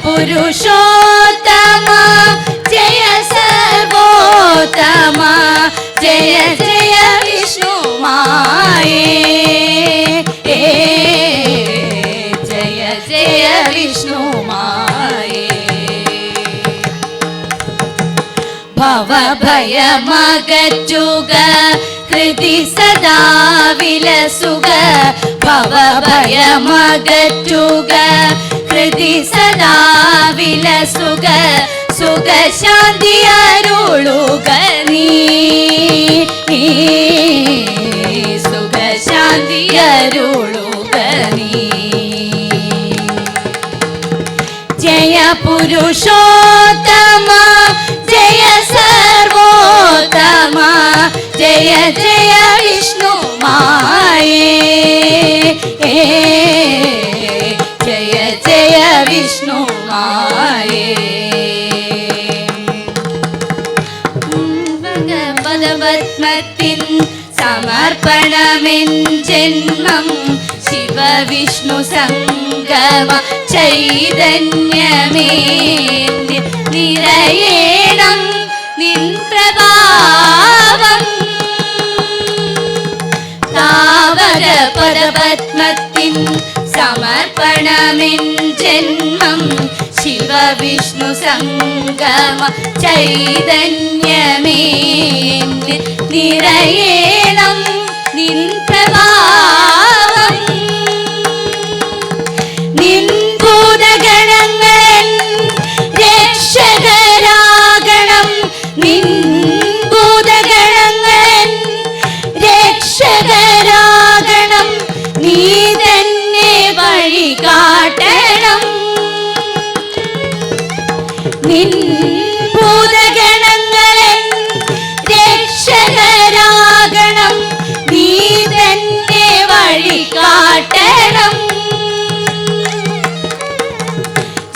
പുരുഷോത്തമ ജയ സർവോത്തമ ജയ ജയ വിഷ്ണു മായേ ജയ ജയ വിഷ്ണു മായേ ഭവഭയമകറ്റുക ഹൃദി സദാ വിലസുക ഭവഭയമകറ്റുക ഹൃദി സദാ വിലസുക സുഖശാന്തി അരുളുക നീ സുഖശാന്തി അരുളുക നീ ജയ പുരുഷോത്തമ ജയ സർവോത്തമ ജയ ജയ വിഷ്ണു മായേ ജയ ജയ വിഷ്ണു മായേ പദപത്മത്തിൻ സമർപ്പണമെൻ ജന്മം ശിവവിഷ്ണു സംഗമ ചൈതന്യമേ നിറയേണം നിൻ പ്രഭാവം താവക പദപത്മത്തിൻ സമർപ്പണമെൻ ജന്മം ശിവവിഷ്ണു സംഗമ ചൈതന്യമേ നിറയേണം നിൻ പ്രഭാവം നിൻ ഭൂതഗണങ്ങളൻ രക്ഷകരാഗണം നിൻ ഭൂതഗണങ്ങളൻ രക്ഷകരാഗണം നീ തന്നെ വഴി കാട്ടണം നിൻ ഭൂതഗണങ്ങളൻ രക്ഷകരാഗണം നീ തന്നെ വഴി കാട്ടണം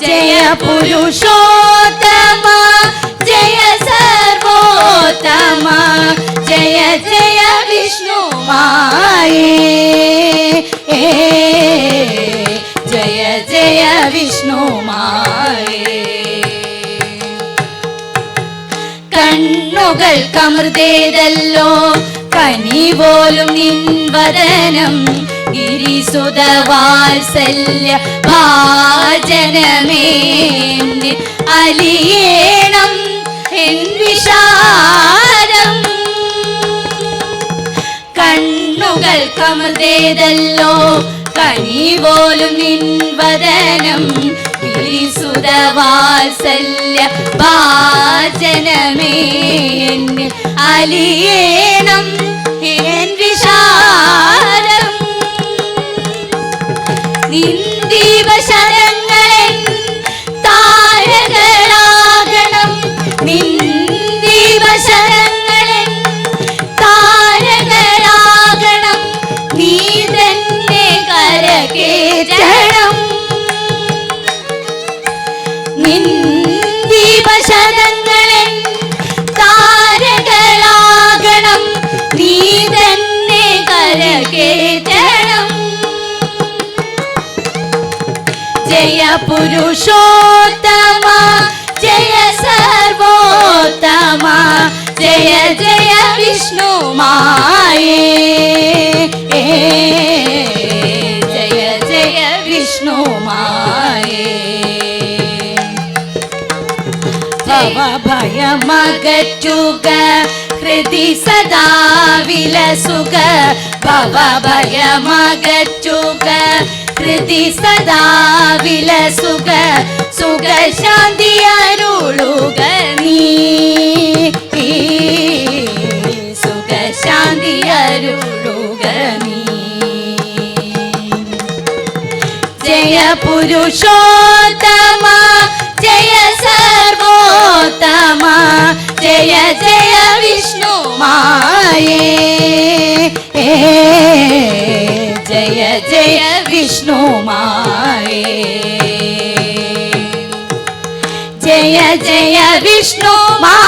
ജയ പുരുഷോത്തമ ജയ സർവോത്തമ ജയ ജയ വിഷ്ണു മായേ ജയ ജയ വിഷ്ണു മായേ കണ്ണുകൾ കമൃതേതല്ലോ കനി പോലും നിൻവദനം ഗിരിസുത വാത്സല്യ ഭാജനമേ അലിയേണം എൻ വിഷാദം കണ്ണുകൾ കമൃതേതല്ലോ കനി പോലും നിൻവദനം ഗിരിസുത വാത്സല്യ ഭാജനമേ അലിയേണം എൻ വിഷാദം നിന്ദീപശരങ്ങളൻ താരകളാകണം നിന്ദീപശരങ്ങളൻ താരകളാകണം നീ തന്നെ കരകേറ്റണം നിന്ദീപശരങ്ങളൻ താരകളാകണം നീ തന്നെ കരകേറ്റണം ജയ പുരുഷോത്തമ ജയ സർവോത്തമ ജയ ജയ വിഷ്ണു മായേ ജയ ജയ വിഷ്ണു മായേ ഭവഭയമകറ്റുക ഹൃദി സദാ വിലസുക ഭവഭയമകറ്റുക ഹൃദി സദാ വിലസുക സുഖശാന്തി അരുളുക നീ സുഖശാന്തി അരുളുക നീ ജയ പുരുഷോത്തമ ജയ സർവോത്തമ ജയ ജയ വിഷ്ണു മായേ ജയ ജയ വിഷ്ണു മായേ ജയ ജയ വിഷ്ണു മായേ